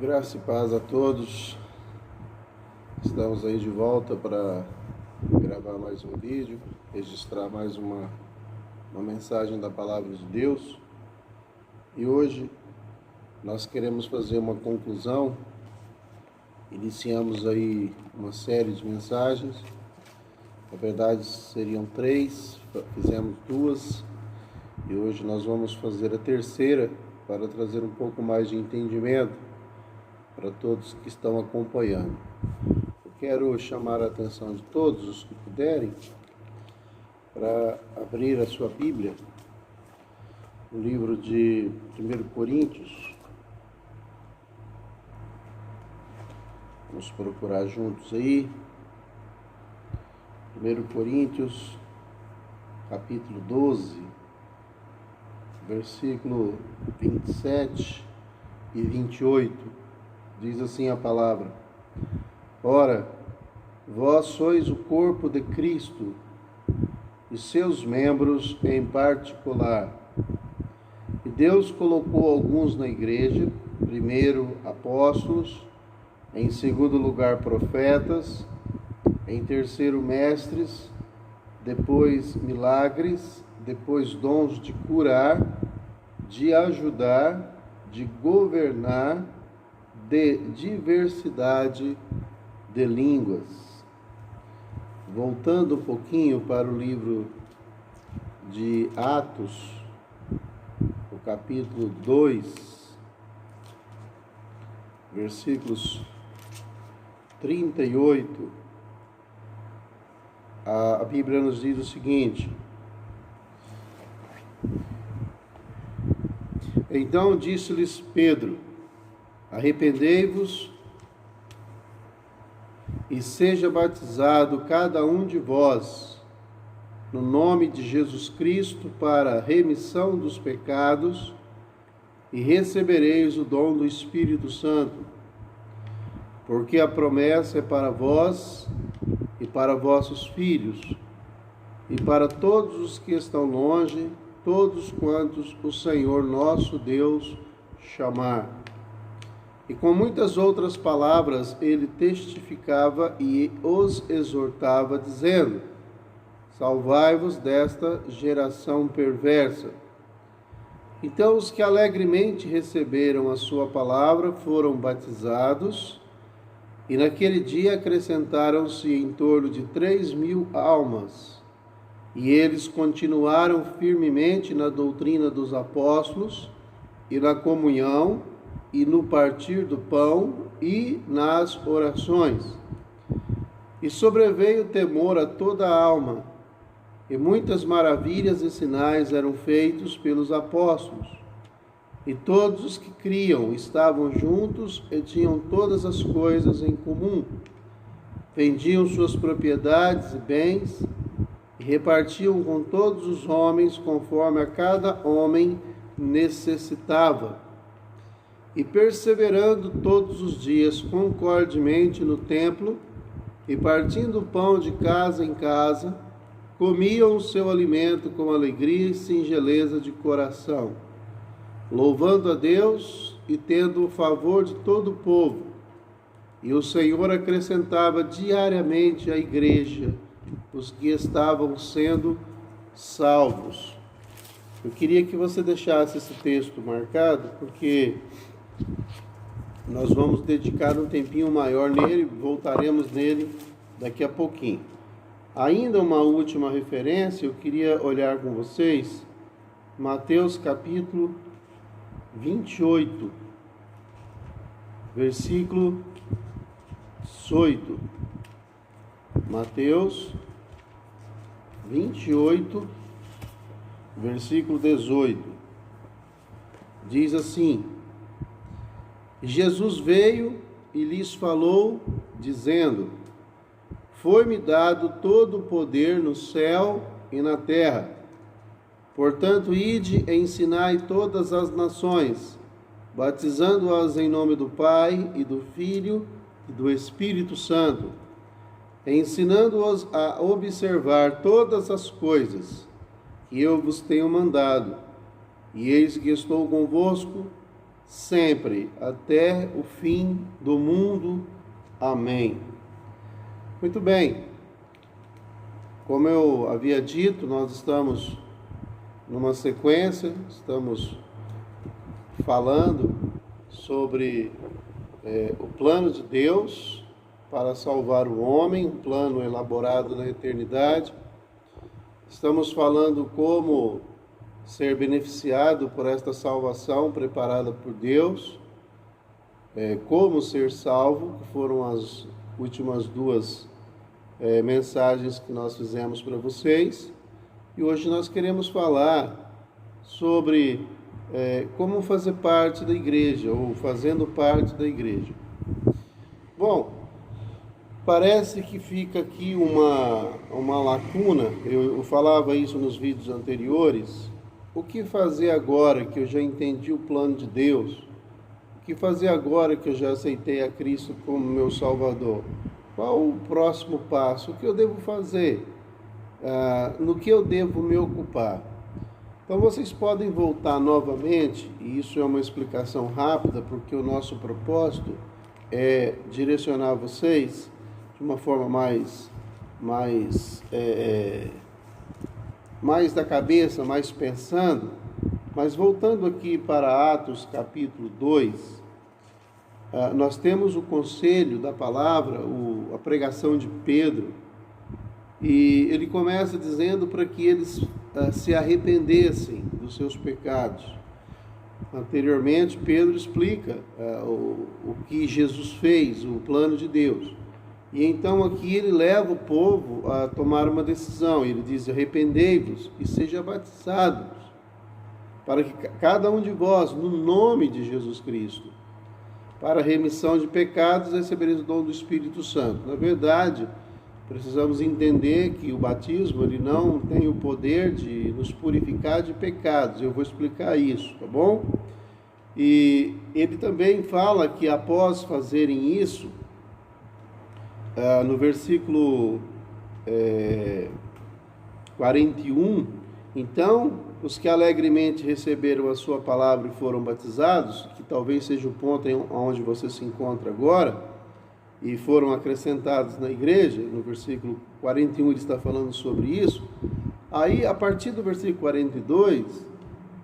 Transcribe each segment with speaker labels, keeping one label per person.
Speaker 1: Graça e paz a todos. Estamos aí de volta para gravar mais um vídeo, registrar mais uma mensagem da Palavra de Deus. E hoje nós queremos fazer uma conclusão. Iniciamos aí uma série de mensagens. Na verdade seriam 3, fizemos 2. E hoje nós vamos fazer a terceira para trazer um pouco mais de entendimento para todos que estão acompanhando. Eu quero chamar a atenção de todos os que puderem para abrir a sua Bíblia no livro de 1 Coríntios. Vamos procurar juntos aí. 1 Coríntios, capítulo 12, versículo 27 e 28. Diz assim a palavra: Ora, vós sois o corpo de Cristo, e seus membros em particular. E Deus colocou alguns na igreja, primeiro apóstolos, em segundo lugar profetas, em terceiro mestres, depois milagres, depois dons de curar, de ajudar, de governar, de diversidade de línguas. Voltando um pouquinho para o livro de Atos, o capítulo 2, versículos 38, a Bíblia nos diz o seguinte: Então disse-lhes Pedro: Arrependei-vos e seja batizado cada um de vós no nome de Jesus Cristo para a remissão dos pecados, e recebereis o dom do Espírito Santo, porque a promessa é para vós e para vossos filhos, e para todos os que estão longe, todos quantos o Senhor nosso Deus chamar. E com muitas outras palavras ele testificava e os exortava, dizendo: Salvai-vos desta geração perversa. Então os que alegremente receberam a sua palavra foram batizados, e naquele dia acrescentaram-se em torno de 3.000 almas. E eles continuaram firmemente na doutrina dos apóstolos, e na comunhão, e no partir do pão, e nas orações. E sobreveio temor a toda a alma, e muitas maravilhas e sinais eram feitos pelos apóstolos. E todos os que criam estavam juntos e tinham todas as coisas em comum. Vendiam suas propriedades e bens, e repartiam com todos os homens, conforme a cada homem necessitava. E perseverando todos os dias concordemente no templo, e partindo o pão de casa em casa, comiam o seu alimento com alegria e singeleza de coração, louvando a Deus e tendo o favor de todo o povo. E o Senhor acrescentava diariamente à igreja os que estavam sendo salvos. Eu queria que você deixasse esse texto marcado, porque nós vamos dedicar um tempinho maior nele, voltaremos nele daqui a pouquinho. Ainda uma última referência, eu queria olhar com vocês Mateus capítulo 28, versículo 18. Mateus 28, versículo 18. Diz assim: Jesus veio e lhes falou, dizendo: Foi-me dado todo o poder no céu e na terra. Portanto, ide e ensinai todas as nações, batizando-as em nome do Pai e do Filho e do Espírito Santo, ensinando-os a observar todas as coisas que eu vos tenho mandado. E eis que estou convosco sempre, até o fim do mundo. Amém. Muito bem. Como eu havia dito, nós estamos numa sequência, estamos falando sobre o plano de Deus para salvar o homem, um plano elaborado na eternidade. Estamos falando como ser beneficiado por esta salvação preparada por Deus, como ser salvo, que foram as últimas duas mensagens que nós fizemos para vocês. E hoje nós queremos falar sobre como fazer parte da igreja, ou fazendo parte da igreja. Bom, parece que fica aqui uma lacuna. Eu falava isso nos vídeos anteriores. O que fazer agora que eu já entendi o plano de Deus? O que fazer agora que eu já aceitei a Cristo como meu Salvador? Qual o próximo passo? O que eu devo fazer? No que eu devo me ocupar? Então vocês podem voltar novamente, e isso é uma explicação rápida, porque o nosso propósito é direcionar vocês de uma forma mais da cabeça, mais pensando. Mas voltando aqui para Atos capítulo 2, nós temos o conselho da palavra, a pregação de Pedro, e ele começa dizendo para que eles se arrependessem dos seus pecados. Anteriormente, Pedro explica o que Jesus fez, o plano de Deus. E então aqui ele leva o povo a tomar uma decisão. Ele diz: arrependei-vos e sejam batizados, para que cada um de vós, no nome de Jesus Cristo, para a remissão de pecados, recebereis o dom do Espírito Santo. Na verdade, precisamos entender que o batismo ele não tem o poder de nos purificar de pecados. Eu vou explicar isso, tá bom? E ele também fala que após fazerem isso, no versículo 41, então os que alegremente receberam a sua palavra e foram batizados, que talvez seja o ponto onde você se encontra agora, e foram acrescentados na igreja, no versículo 41 ele está falando sobre isso. Aí, a partir do versículo 42,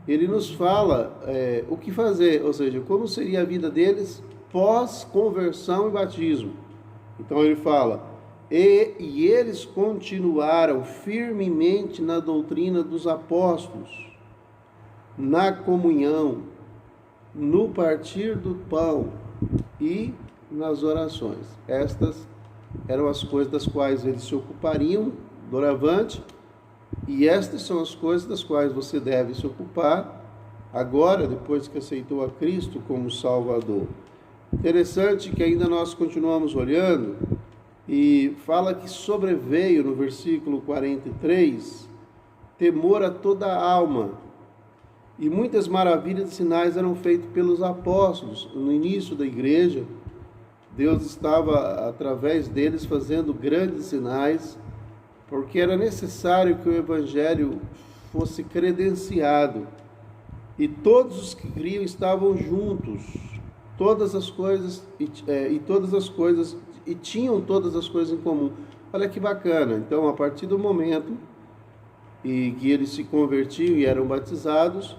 Speaker 1: ele nos fala o que fazer, ou seja, como seria a vida deles pós-conversão e batismo. Então ele fala: e eles continuaram firmemente na doutrina dos apóstolos, na comunhão, no partir do pão e nas orações. Estas eram as coisas das quais eles se ocupariam doravante, e estas são as coisas das quais você deve se ocupar agora, depois que aceitou a Cristo como Salvador. Interessante que ainda nós continuamos olhando, e fala que sobreveio no versículo 43 temor a toda a alma, e muitas maravilhas e sinais eram feitos pelos apóstolos. No início da igreja, Deus estava, através deles, fazendo grandes sinais, porque era necessário que o Evangelho fosse credenciado. E todos os que criam estavam juntos, e tinham todas as coisas em comum. Olha que bacana. Então, a partir do momento em que eles se convertiam e eram batizados,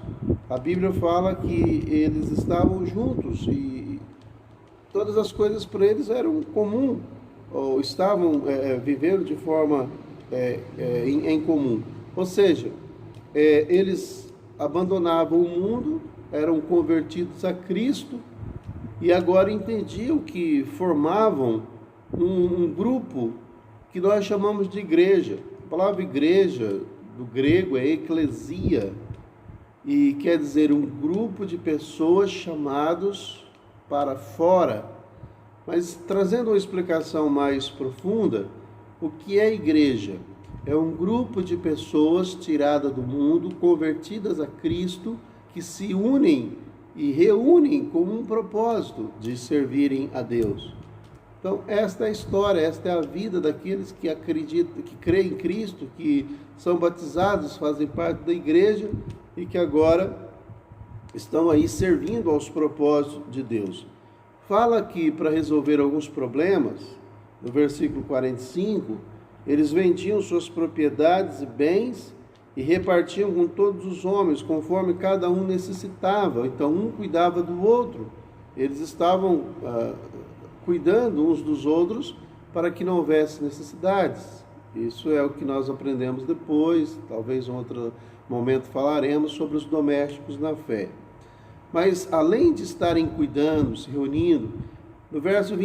Speaker 1: a Bíblia fala que eles estavam juntos e todas as coisas para eles eram comum, ou estavam vivendo de forma em comum. Ou seja, eles abandonavam o mundo, eram convertidos a Cristo e agora entendiam que formavam um grupo que nós chamamos de igreja. A palavra igreja, do grego, é eclesia, e quer dizer um grupo de pessoas chamados para fora. Mas trazendo uma explicação mais profunda, o que é igreja? É um grupo de pessoas tiradas do mundo, convertidas a Cristo, que se unem e reúnem com um propósito de servirem a Deus. Então, esta é a história, esta é a vida daqueles que acreditam, que creem em Cristo, que são batizados, fazem parte da igreja e que agora estão aí servindo aos propósitos de Deus. Fala que para resolver alguns problemas, no versículo 45, eles vendiam suas propriedades e bens e repartiam com todos os homens, conforme cada um necessitava. Então, um cuidava do outro. Eles estavam cuidando uns dos outros para que não houvesse necessidades. Isso é o que nós aprendemos depois, talvez em outro momento falaremos sobre os domésticos na fé. Mas, além de estarem cuidando, se reunindo, no verso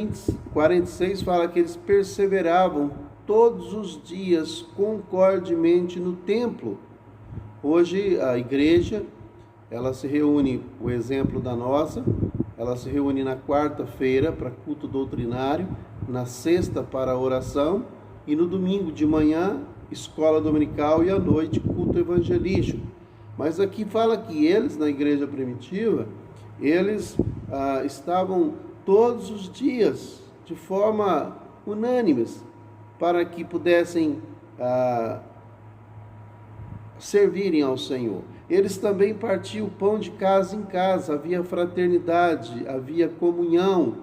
Speaker 1: 46 fala que eles perseveravam todos os dias concordemente no templo. Hoje a igreja, ela se reúne, o exemplo da nossa, ela se reúne na quarta-feira para culto doutrinário, na sexta para oração e no domingo de manhã, escola dominical e à noite, culto evangelístico. Mas aqui fala que eles, na igreja primitiva, eles estavam todos os dias, de forma unânimes, para que pudessem servirem ao Senhor. Eles também partiam o pão de casa em casa, havia fraternidade, havia comunhão,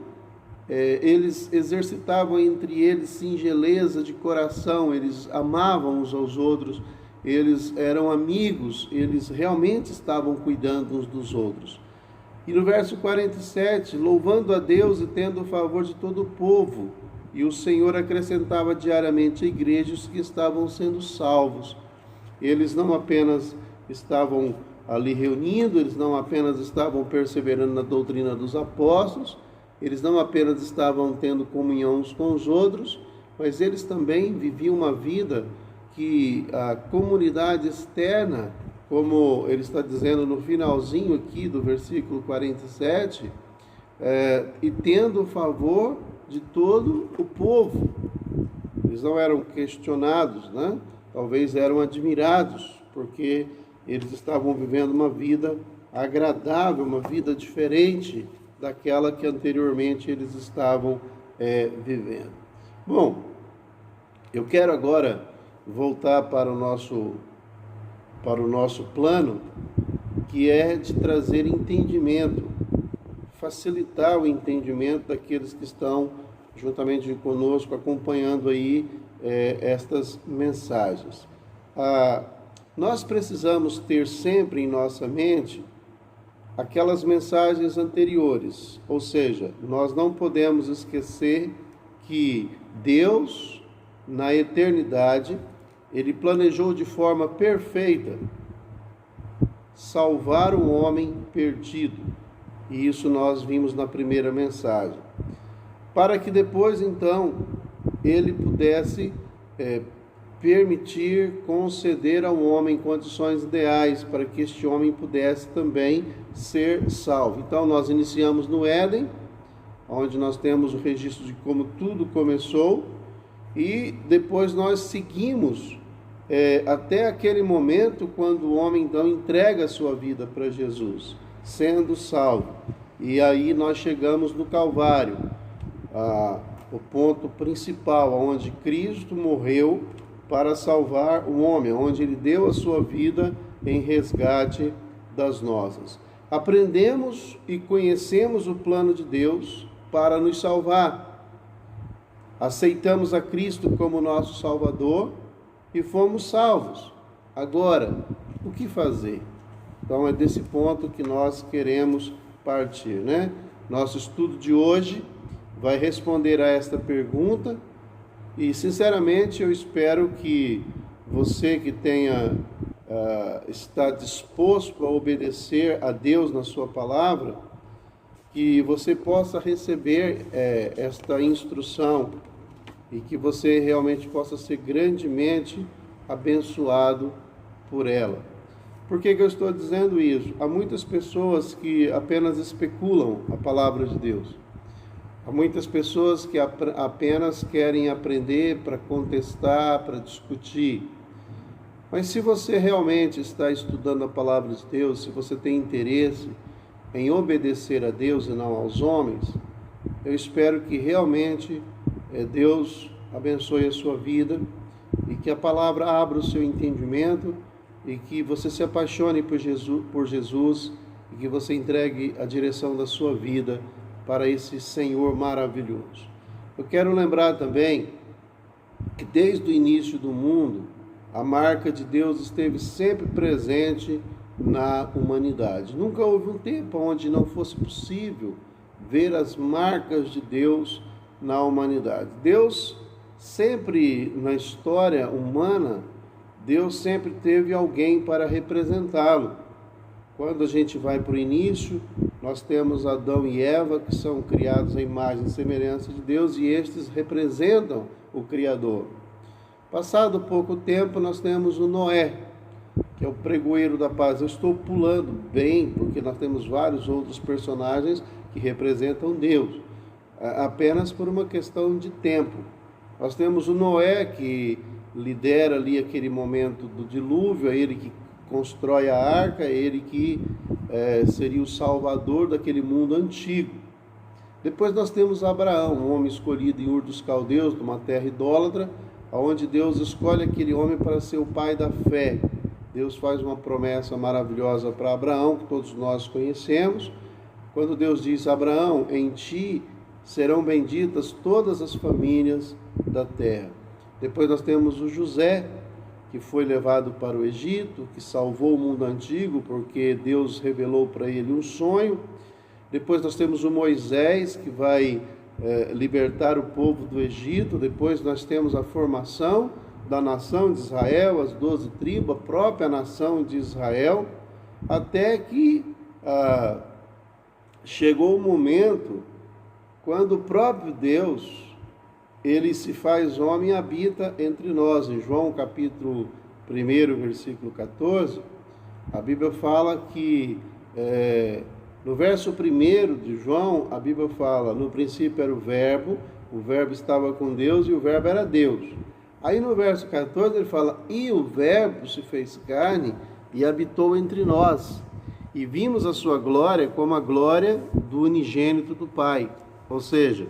Speaker 1: eles exercitavam entre eles singeleza de coração, eles amavam uns aos outros, eles eram amigos, eles realmente estavam cuidando uns dos outros. E no verso 47, louvando a Deus e tendo o favor de todo o povo, e o Senhor acrescentava diariamente à igreja os que estavam sendo salvos. Eles não apenas estavam ali reunindo, eles não apenas estavam perseverando na doutrina dos apóstolos, eles não apenas estavam tendo comunhão uns com os outros, mas eles também viviam uma vida que a comunidade externa, como ele está dizendo no finalzinho aqui do versículo 47, e tendo o favor de todo o povo. Eles não eram questionados, né? Talvez eram admirados, porque eles estavam vivendo uma vida agradável, uma vida diferente daquela que anteriormente eles estavam vivendo. Bom, eu quero agora voltar para o nosso plano, que é de trazer entendimento, facilitar o entendimento daqueles que estão juntamente conosco acompanhando aí estas mensagens. Nós precisamos ter sempre em nossa mente aquelas mensagens anteriores, ou seja, nós não podemos esquecer que Deus, na eternidade, Ele planejou de forma perfeita salvar o homem perdido, e isso nós vimos na primeira mensagem, para que depois, então, Ele pudesse permitir, conceder ao homem condições ideais para que este homem pudesse também ser salvo. Então, nós iniciamos no Éden, onde nós temos o registro de como tudo começou, e depois nós seguimos até aquele momento quando o homem então entrega a sua vida para Jesus, sendo salvo. E aí nós chegamos no Calvário, o ponto principal, onde Cristo morreu para salvar o homem, onde Ele deu a sua vida em resgate das nossas. Aprendemos e conhecemos o plano de Deus para nos salvar. Aceitamos a Cristo como nosso Salvador e fomos salvos. Agora, o que fazer? Então é desse ponto que nós queremos partir, né? Nosso estudo de hoje vai responder a esta pergunta e, sinceramente, eu espero que você que está disposto a obedecer a Deus na sua palavra, que você possa receber esta instrução e que você realmente possa ser grandemente abençoado por ela. Por que eu estou dizendo isso? Há muitas pessoas que apenas especulam a palavra de Deus. Há muitas pessoas que apenas querem aprender para contestar, para discutir. Mas se você realmente está estudando a palavra de Deus, se você tem interesse em obedecer a Deus e não aos homens, eu espero que realmente Deus abençoe a sua vida e que a palavra abra o seu entendimento e que você se apaixone por Jesus e que você entregue a direção da sua vida para esse Senhor maravilhoso. Eu quero lembrar também que desde o início do mundo, a marca de Deus esteve sempre presente na humanidade. Nunca houve um tempo onde não fosse possível ver as marcas de Deus na humanidade. Deus sempre, na história humana, Deus sempre teve alguém para representá-lo. Quando a gente vai para o início, nós temos Adão e Eva, que são criados à imagem e semelhança de Deus, e estes representam o Criador. Passado pouco tempo, nós temos o Noé, que é o pregoeiro da paz. Eu estou pulando bem, porque nós temos vários outros personagens que representam Deus, apenas por uma questão de tempo. Nós temos o Noé, que lidera ali aquele momento do dilúvio, é ele que constrói a arca, é ele que seria o salvador daquele mundo antigo. Depois nós temos Abraão, um homem escolhido em Ur dos Caldeus, numa terra idólatra, onde Deus escolhe aquele homem para ser o pai da fé. Deus faz uma promessa maravilhosa para Abraão, que todos nós conhecemos, quando Deus diz: Abraão, em ti serão benditas todas as famílias da terra. Depois nós temos o José, que foi levado para o Egito, que salvou o mundo antigo, porque Deus revelou para ele um sonho. Depois nós temos o Moisés, que vai libertar o povo do Egito. Depois nós temos a formação da nação de Israel, as 12 tribos, a própria nação de Israel, até que chegou o momento quando o próprio Deus, ele se faz homem e habita entre nós. Em João capítulo 1, versículo 14, a Bíblia fala que, no verso 1 de João, a Bíblia fala: no princípio era o Verbo estava com Deus e o Verbo era Deus. Aí no verso 14 ele fala: e o Verbo se fez carne e habitou entre nós, e vimos a sua glória como a glória do unigênito do Pai. Ou seja,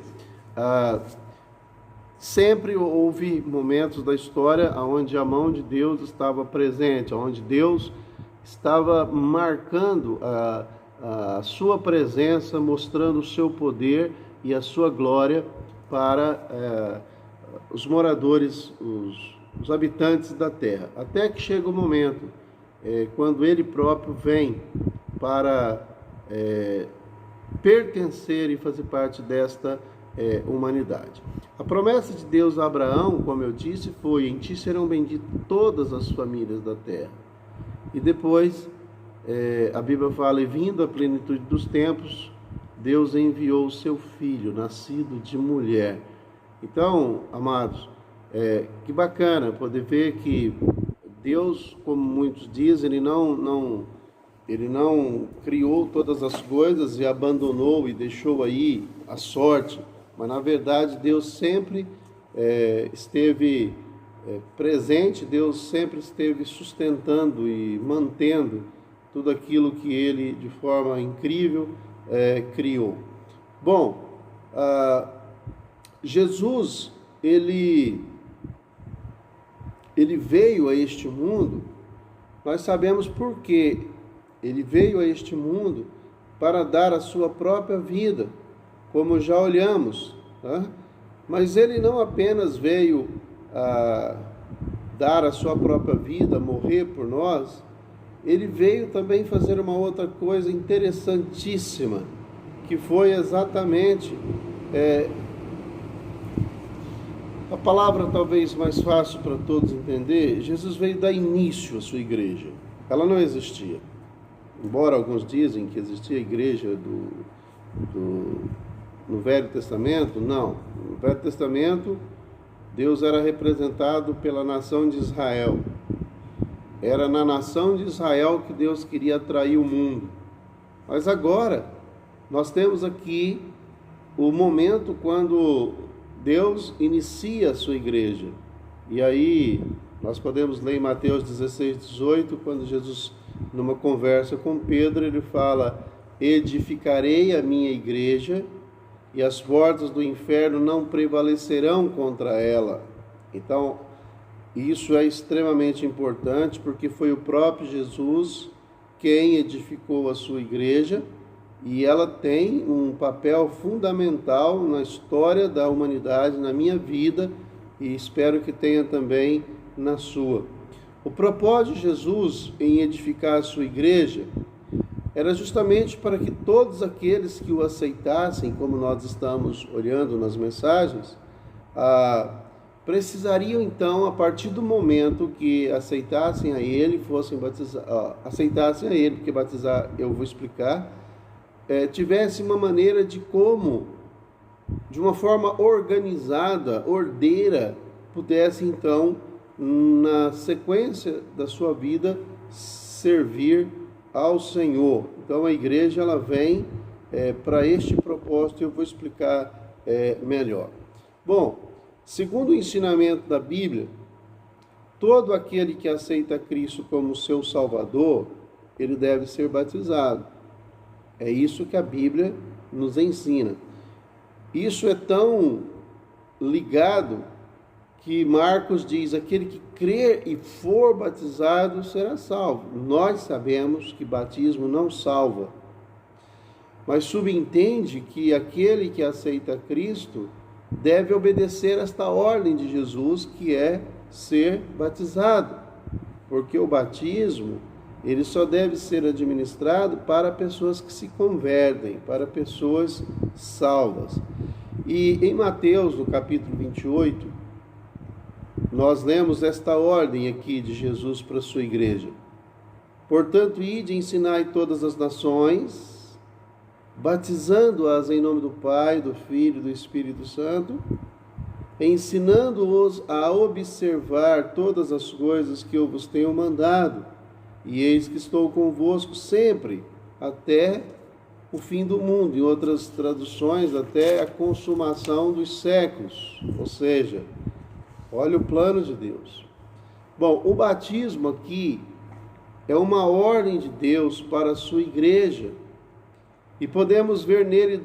Speaker 1: sempre houve momentos da história onde a mão de Deus estava presente, onde Deus estava marcando a sua presença, mostrando o seu poder e a sua glória para os moradores, os habitantes da terra. Até que chega o momento, quando ele próprio vem para pertencer e fazer parte desta humanidade. A promessa de Deus a Abraão, como eu disse, foi: em ti serão benditas todas as famílias da terra. E depois, a Bíblia fala: e vindo a plenitude dos tempos, Deus enviou o seu filho, nascido de mulher. Então, amados, que bacana poder ver que Deus, como muitos dizem, Ele não criou todas as coisas e abandonou e deixou aí a sorte, mas na verdade Deus sempre esteve presente, Deus sempre esteve sustentando e mantendo tudo aquilo que Ele, de forma incrível, criou. Bom, Jesus, ele veio a este mundo, nós sabemos por quê. Ele veio a este mundo para dar a sua própria vida, como já olhamos, tá? Mas ele não apenas veio a dar a sua própria vida, morrer por nós, ele veio também fazer uma outra coisa interessantíssima, que foi exatamente a palavra talvez mais fácil para todos entender. Jesus veio dar início à sua igreja. Ela não existia. Embora alguns dizem que existia a igreja no Velho Testamento, não. No Velho Testamento, Deus era representado pela nação de Israel. Era na nação de Israel que Deus queria atrair o mundo. Mas agora, nós temos aqui o momento quando Deus inicia a sua igreja. E aí, nós podemos ler em Mateus 16, 18, quando Jesus, numa conversa com Pedro, ele fala: edificarei a minha igreja e as portas do inferno não prevalecerão contra ela. Então, isso é extremamente importante, porque foi o próprio Jesus quem edificou a sua igreja, e ela tem um papel fundamental na história da humanidade, na minha vida, e espero que tenha também na sua. O propósito de Jesus em edificar a sua igreja era justamente para que todos aqueles que o aceitassem, como nós estamos olhando nas mensagens, precisariam então, a partir do momento que aceitassem a Ele, fossem batizados, aceitassem a Ele, porque batizar eu vou explicar, tivesse uma maneira de como, de uma forma organizada, ordeira, pudesse então, na sequência da sua vida, servir ao Senhor. Então a igreja ela vem para este propósito, e eu vou explicar melhor. Bom, segundo o ensinamento da Bíblia, todo aquele que aceita Cristo como seu Salvador, ele deve ser batizado. É isso que a Bíblia nos ensina. Isso é tão ligado que Marcos diz: aquele que crer e for batizado será salvo. Nós sabemos que batismo não salva, mas subentende que aquele que aceita Cristo deve obedecer esta ordem de Jesus, que é ser batizado, porque o batismo ele só deve ser administrado para pessoas que se convertem, para pessoas salvas. E em Mateus, no capítulo 28, nós lemos esta ordem aqui de Jesus para a sua igreja. Portanto, ide e ensinai todas as nações, batizando-as em nome do Pai, do Filho e do Espírito Santo, ensinando-os a observar todas as coisas que eu vos tenho mandado. E eis que estou convosco sempre, até o fim do mundo. Em outras traduções, até a consumação dos séculos. Ou seja, olha o plano de Deus. Bom, o batismo aqui é uma ordem de Deus para a sua igreja. E podemos ver nele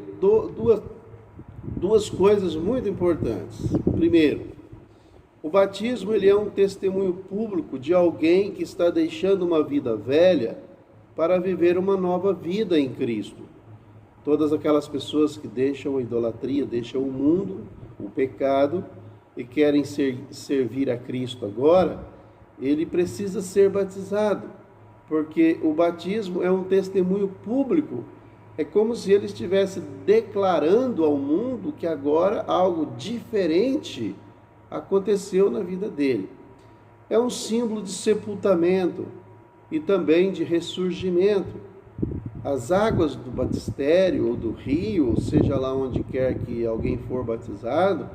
Speaker 1: duas coisas muito importantes. Primeiro, o batismo ele é um testemunho público de alguém que está deixando uma vida velha para viver uma nova vida em Cristo. Todas aquelas pessoas que deixam a idolatria, deixam o mundo, o pecado, e querem servir a Cristo agora, ele precisa ser batizado, porque o batismo é um testemunho público. É como se ele estivesse declarando ao mundo que agora algo diferente aconteceu na vida dele. É um símbolo de sepultamento e também de ressurgimento. As águas do batistério ou do rio, ou seja lá onde quer que alguém for batizado,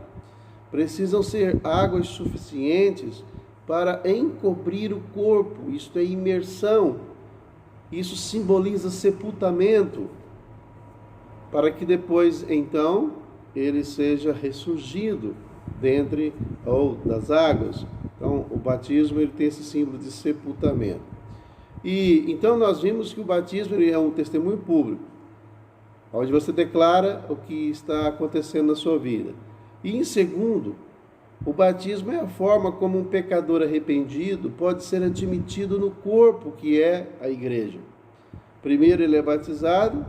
Speaker 1: precisam ser águas suficientes para encobrir o corpo. Isto é imersão. Isso simboliza sepultamento, para que depois, então, ele seja ressurgido dentre ou das águas. Então, o batismo ele tem esse símbolo de sepultamento. E então nós vimos que o batismo ele é um testemunho público, onde você declara o que está acontecendo na sua vida. E em segundo, o batismo é a forma como um pecador arrependido pode ser admitido no corpo que é a igreja. Primeiro ele é batizado,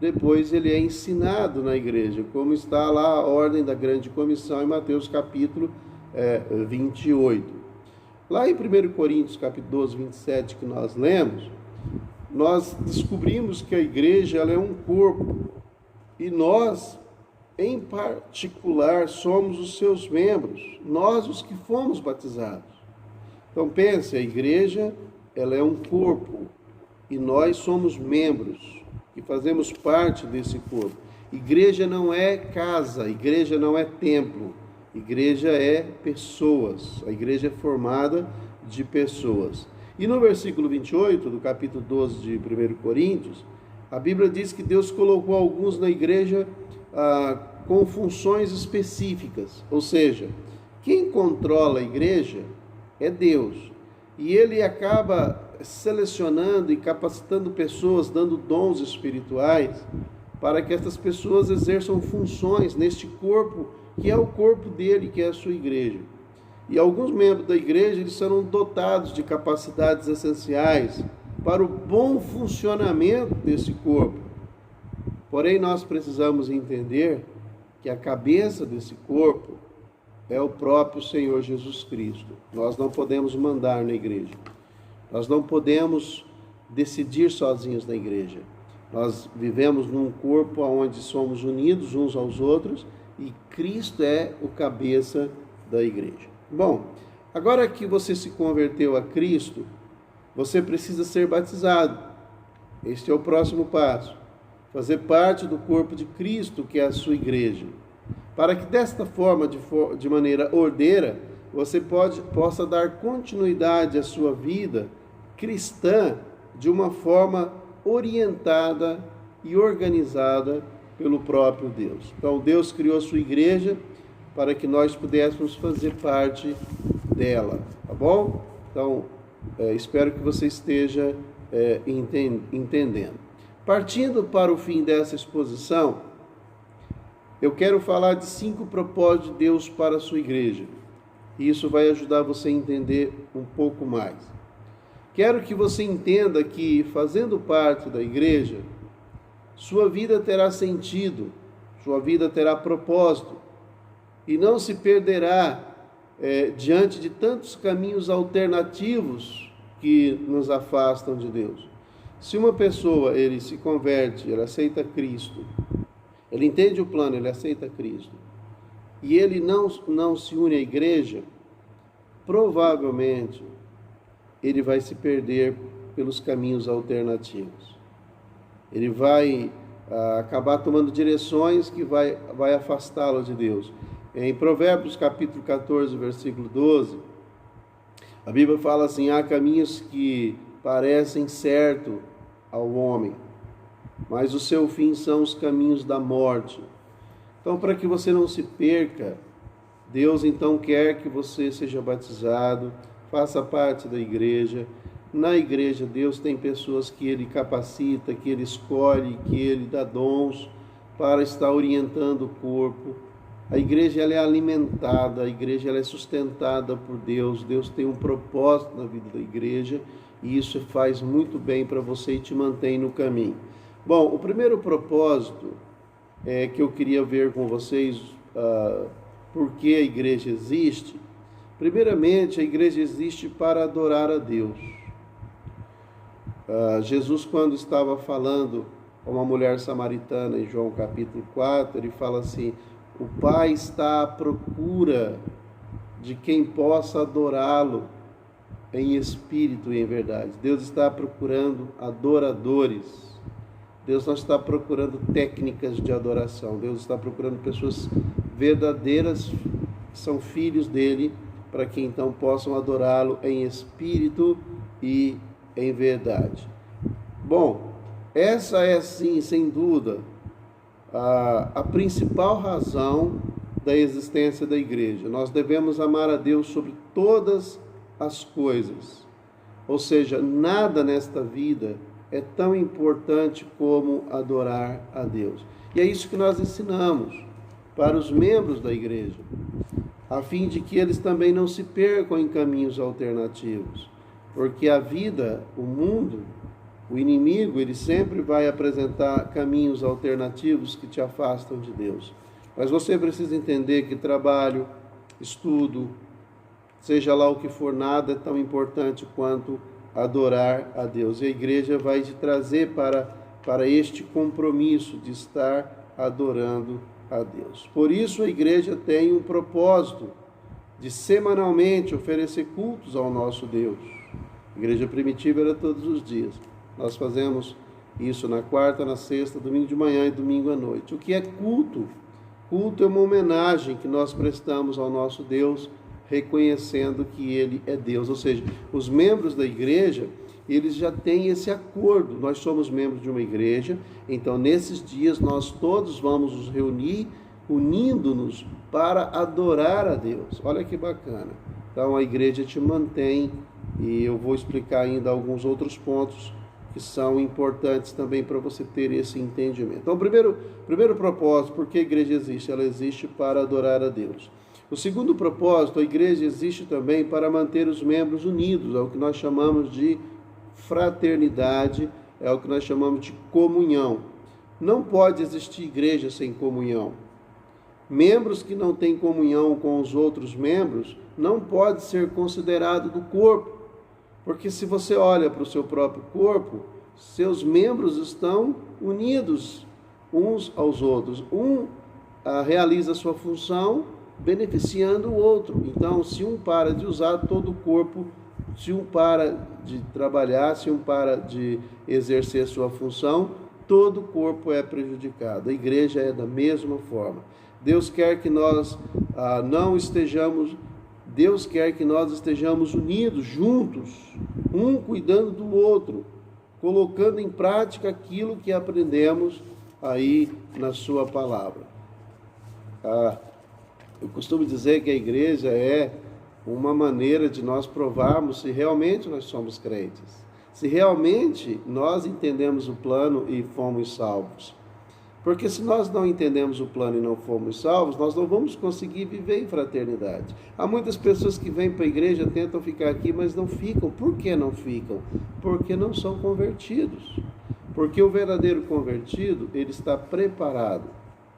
Speaker 1: depois ele é ensinado na igreja, como está lá a ordem da grande comissão em Mateus capítulo 28. Lá em 1 Coríntios capítulo 12, 27, que nós lemos, nós descobrimos que a igreja ela é um corpo, e nós, em particular, somos os seus membros, nós os que fomos batizados. Então pense, a igreja ela é um corpo, e nós somos membros, e fazemos parte desse corpo. Igreja não é casa, igreja não é templo, igreja é pessoas, a igreja é formada de pessoas. E no versículo 28 do capítulo 12 de 1 Coríntios, a Bíblia diz que Deus colocou alguns na igreja com funções específicas, ou seja, quem controla a igreja é Deus, e Ele acaba selecionando e capacitando pessoas, dando dons espirituais, para que essas pessoas exerçam funções neste corpo, que é o corpo dele, que é a sua igreja. E alguns membros da igreja, eles serão dotados de capacidades essenciais, para o bom funcionamento desse corpo. Porém, nós precisamos entender que a cabeça desse corpo é o próprio Senhor Jesus Cristo. Nós não podemos mandar na igreja. Nós não podemos decidir sozinhos na igreja. Nós vivemos num corpo onde somos unidos uns aos outros e Cristo é o cabeça da igreja. Bom, agora que você se converteu a Cristo, você precisa ser batizado. Este é o próximo passo. Fazer parte do corpo de Cristo, que é a sua igreja. Para que desta forma, de maneira ordeira, você possa dar continuidade à sua vida cristã de uma forma orientada e organizada pelo próprio Deus. Então, Deus criou a sua igreja para que nós pudéssemos fazer parte dela, tá bom? Então, espero que você esteja entendendo. Partindo para o fim dessa exposição, eu quero falar de 5 propósitos de Deus para a sua igreja. E isso vai ajudar você a entender um pouco mais. Quero que você entenda que, fazendo parte da igreja, sua vida terá sentido, sua vida terá propósito, e não se perderá diante de tantos caminhos alternativos que nos afastam de Deus. Se uma pessoa, ele se converte, ele aceita Cristo, ele entende o plano, ele aceita Cristo, e ele não se une à igreja, provavelmente ele vai se perder pelos caminhos alternativos. Ele vai acabar tomando direções que vai afastá-lo de Deus. Em Provérbios capítulo 14, versículo 12, a Bíblia fala assim: há caminhos que parecem certo ao homem, mas o seu fim são os caminhos da morte. Então, para que você não se perca, Deus então quer que você seja batizado, faça parte da igreja. Na igreja, Deus tem pessoas que Ele capacita, que Ele escolhe, que Ele dá dons para estar orientando o corpo. A igreja ela é alimentada, a igreja ela é sustentada por Deus. Deus tem um propósito na vida da igreja e isso faz muito bem para você e te mantém no caminho. Bom, o primeiro propósito que eu queria ver com vocês, por que a igreja existe. Primeiramente, a igreja existe para adorar a Deus. Jesus, quando estava falando com uma mulher samaritana em João capítulo 4, ele fala assim: o Pai está à procura de quem possa adorá-lo em espírito e em verdade. Deus está procurando adoradores. Deus não está procurando técnicas de adoração. Deus está procurando pessoas verdadeiras, que são filhos dele, para que então possam adorá-lo em espírito e em verdade. Bom, essa é sim, sem dúvida, a principal razão da existência da igreja. Nós devemos amar a Deus sobre todas as coisas. Ou seja, nada nesta vida é tão importante como adorar a Deus. E é isso que nós ensinamos para os membros da igreja, a fim de que eles também não se percam em caminhos alternativos. Porque a vida, o mundo, o inimigo, ele sempre vai apresentar caminhos alternativos que te afastam de Deus. Mas você precisa entender que trabalho, estudo, seja lá o que for, nada é tão importante quanto adorar a Deus. E a igreja vai te trazer para este compromisso de estar adorando a Deus. Por isso a igreja tem um propósito de semanalmente oferecer cultos ao nosso Deus. A igreja primitiva era todos os dias. Nós fazemos isso na quarta, na sexta, domingo de manhã e domingo à noite. O que é culto? Culto é uma homenagem que nós prestamos ao nosso Deus, reconhecendo que Ele é Deus. Ou seja, os membros da igreja, eles já têm esse acordo. Nós somos membros de uma igreja, então nesses dias nós todos vamos nos reunir, unindo-nos para adorar a Deus. Olha que bacana. Então a igreja te mantém, e eu vou explicar ainda alguns outros pontos que são importantes também para você ter esse entendimento. Então, primeiro propósito, por que a igreja existe? Ela existe para adorar a Deus. O segundo propósito, a igreja existe também para manter os membros unidos, é o que nós chamamos de fraternidade, é o que nós chamamos de comunhão. Não pode existir igreja sem comunhão. Membros que não têm comunhão com os outros membros não pode ser considerado do corpo. Porque se você olha para o seu próprio corpo, seus membros estão unidos uns aos outros. Realiza a sua função beneficiando o outro. Então, se um para de usar, todo o corpo, se um para de trabalhar, se um para de exercer sua função, todo o corpo é prejudicado. A igreja é da mesma forma. Deus quer que nós Deus quer que nós estejamos unidos, juntos, um cuidando do outro, colocando em prática aquilo que aprendemos aí na sua palavra. Eu costumo dizer que a igreja é uma maneira de nós provarmos se realmente nós somos crentes, se realmente nós entendemos o plano e fomos salvos. Porque se nós não entendemos o plano e não fomos salvos, nós não vamos conseguir viver em fraternidade. Há muitas pessoas que vêm para a igreja, tentam ficar aqui, mas não ficam. Por que não ficam? Porque não são convertidos. Porque o verdadeiro convertido, ele está preparado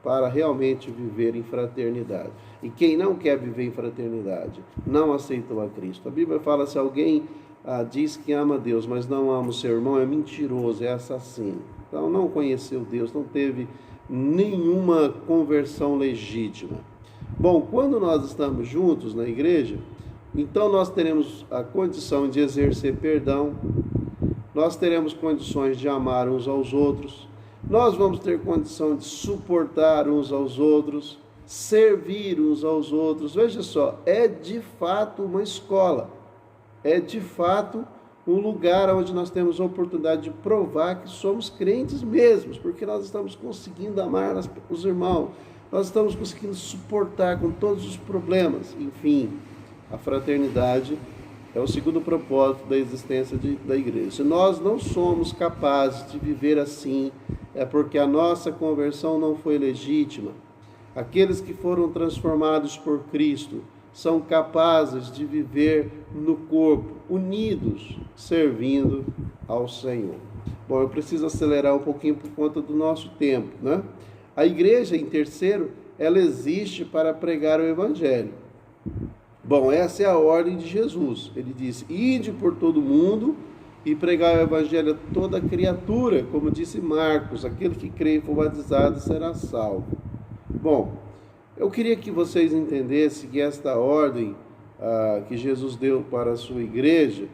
Speaker 1: para realmente viver em fraternidade. E quem não quer viver em fraternidade, não aceitou a Cristo. A Bíblia fala, se alguém diz que ama Deus, mas não ama o seu irmão, é mentiroso, é assassino. Então não conheceu Deus, não teve nenhuma conversão legítima. Bom, quando nós estamos juntos na igreja, então nós teremos a condição de exercer perdão, nós teremos condições de amar uns aos outros, nós vamos ter condição de suportar uns aos outros, servir uns aos outros. Veja só, é de fato uma escola, é de fato um lugar onde nós temos a oportunidade de provar que somos crentes mesmos, porque nós estamos conseguindo amar os irmãos, nós estamos conseguindo suportar com todos os problemas. Enfim, a fraternidade é o segundo propósito da existência da igreja. Se nós não somos capazes de viver assim, é porque a nossa conversão não foi legítima. Aqueles que foram transformados por Cristo são capazes de viver no corpo, unidos, servindo ao Senhor. Bom, eu preciso acelerar um pouquinho por conta do nosso tempo, né? A igreja, em terceiro, ela existe para pregar o Evangelho. Bom, essa é a ordem de Jesus. Ele disse, ide por todo mundo e pregar o Evangelho a toda criatura, como disse Marcos, aquele que crê e for batizado será salvo. Bom, eu queria que vocês entendessem que esta ordem que Jesus deu para a sua igreja,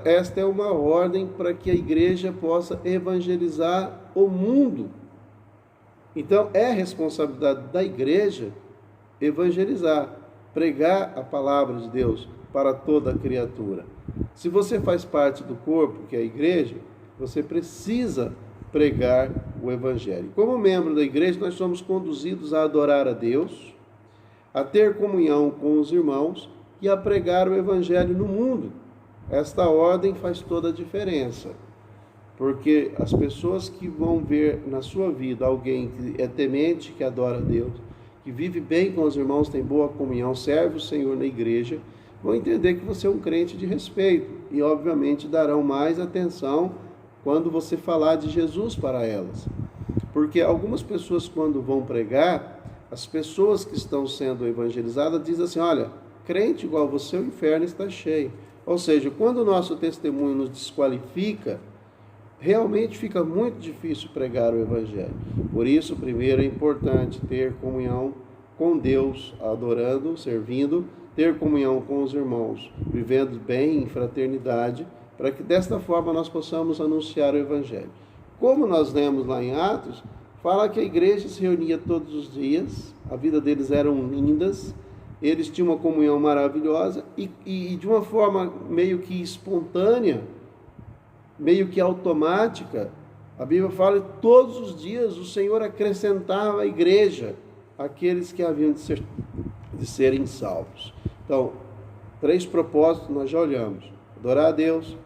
Speaker 1: esta é uma ordem para que a igreja possa evangelizar o mundo. Então, é responsabilidade da igreja evangelizar, pregar a palavra de Deus para toda criatura. Se você faz parte do corpo, que é a igreja, você precisa pregar o Evangelho. Como membro da igreja, nós somos conduzidos a adorar a Deus, a ter comunhão com os irmãos e a pregar o Evangelho no mundo. Esta ordem faz toda a diferença, porque as pessoas que vão ver na sua vida alguém que é temente, que adora a Deus, que vive bem com os irmãos, tem boa comunhão, serve o Senhor na igreja, vão entender que você é um crente de respeito e, obviamente, darão mais atenção quando você falar de Jesus para elas. Porque algumas pessoas, quando vão pregar, as pessoas que estão sendo evangelizadas dizem assim, olha, crente igual você, o inferno está cheio. Ou seja, quando o nosso testemunho nos desqualifica, realmente fica muito difícil pregar o Evangelho. Por isso, primeiro é importante ter comunhão com Deus, adorando, servindo, ter comunhão com os irmãos, vivendo bem em fraternidade, para que desta forma nós possamos anunciar o Evangelho. Como nós lemos lá em Atos, fala que a igreja se reunia todos os dias, a vida deles eram lindas, eles tinham uma comunhão maravilhosa e de uma forma meio que espontânea, meio que automática, a Bíblia fala que todos os dias o Senhor acrescentava à igreja aqueles que haviam de serem salvos. Então, 3 propósitos nós já olhamos: adorar a Deus,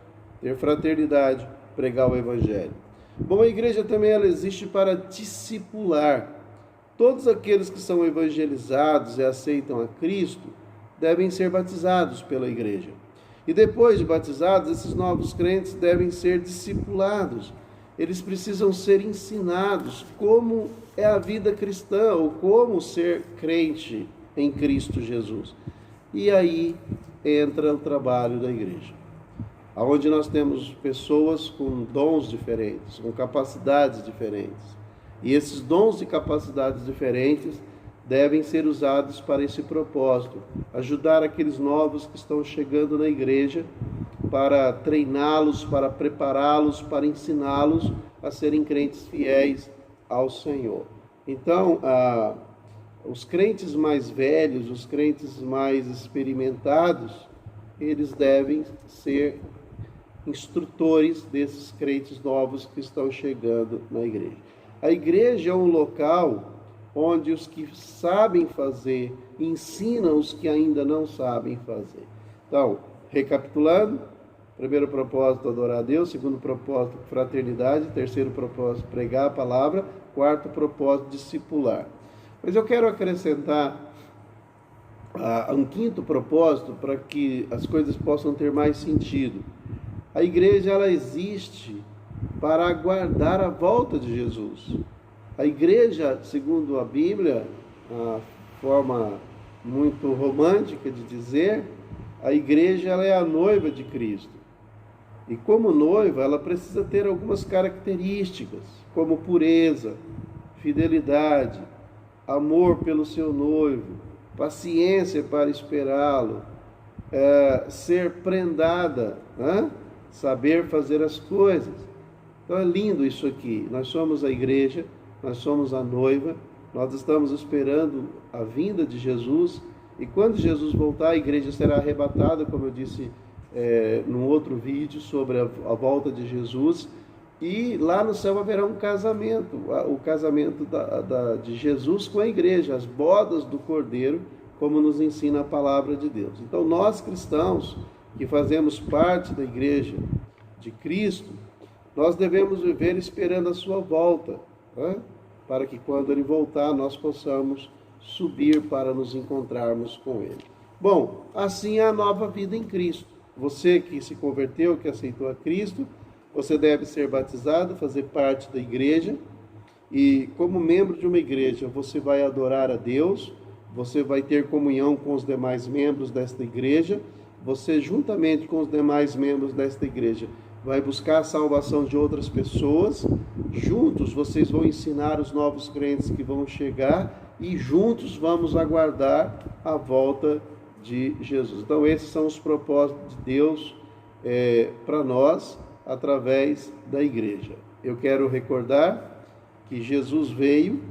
Speaker 1: ter fraternidade, pregar o Evangelho. Bom, a igreja também ela existe para discipular. Todos aqueles que são evangelizados e aceitam a Cristo devem ser batizados pela igreja. E depois de batizados, esses novos crentes devem ser discipulados. Eles precisam ser ensinados como é a vida cristã, ou como ser crente em Cristo Jesus. E aí entra o trabalho da igreja, onde nós temos pessoas com dons diferentes, com capacidades diferentes. E esses dons e capacidades diferentes devem ser usados para esse propósito, ajudar aqueles novos que estão chegando na igreja, para treiná-los, para prepará-los, para ensiná-los a serem crentes fiéis ao Senhor. Então, os crentes mais velhos, os crentes mais experimentados, eles devem ser instrutores desses crentes novos que estão chegando na igreja. A igreja é um local onde os que sabem fazer ensinam os que ainda não sabem fazer. Então, recapitulando: primeiro propósito, adorar a Deus; segundo propósito, fraternidade; terceiro propósito, pregar a palavra; quarto propósito, discipular. Mas eu quero acrescentar um quinto propósito para que as coisas possam ter mais sentido. A igreja, ela existe para aguardar a volta de Jesus. A igreja, segundo a Bíblia, a forma muito romântica de dizer, a igreja, ela é a noiva de Cristo. E como noiva, ela precisa ter algumas características, como pureza, fidelidade, amor pelo seu noivo, paciência para esperá-lo, ser prendada, saber fazer as coisas. Então é lindo isso aqui. Nós somos a igreja, nós somos a noiva, nós estamos esperando a vinda de Jesus, e quando Jesus voltar, a igreja será arrebatada, como eu disse num outro vídeo sobre a volta de Jesus, e lá no céu haverá um casamento, o casamento de Jesus com a igreja, as bodas do Cordeiro, como nos ensina a palavra de Deus. Então nós cristãos, que fazemos parte da igreja de Cristo, nós devemos viver esperando a sua volta, para que quando ele voltar, nós possamos subir para nos encontrarmos com ele. Bom, assim é a nova vida em Cristo. Você que se converteu, que aceitou a Cristo, você deve ser batizado, fazer parte da igreja, e como membro de uma igreja, você vai adorar a Deus, você vai ter comunhão com os demais membros desta igreja, você, juntamente com os demais membros desta igreja, vai buscar a salvação de outras pessoas. Juntos vocês vão ensinar os novos crentes que vão chegar, e juntos vamos aguardar a volta de Jesus. Então esses são os propósitos de Deus para nós, através da igreja. Eu quero recordar que Jesus veio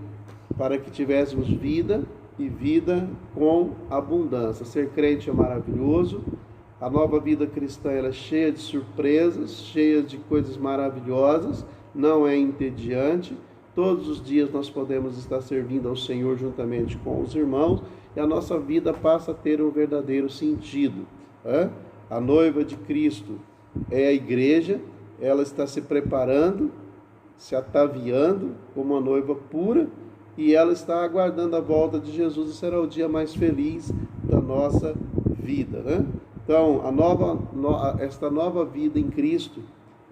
Speaker 1: para que tivéssemos vida, e vida com abundância. Ser crente é maravilhoso. A nova vida cristã, ela é cheia de surpresas, cheia de coisas maravilhosas, não é entediante. Todos os dias nós podemos estar servindo ao Senhor juntamente com os irmãos, e a nossa vida passa a ter um verdadeiro sentido. A noiva de Cristo é a igreja, ela está se preparando, se ataviando como uma noiva pura, e ela está aguardando a volta de Jesus, e será o dia mais feliz da nossa vida, Então, esta nova vida em Cristo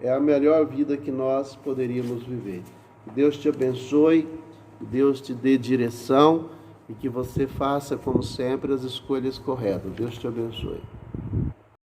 Speaker 1: é a melhor vida que nós poderíamos viver. Que Deus te abençoe, que Deus te dê direção, e que você faça, como sempre, as escolhas corretas. Deus te abençoe.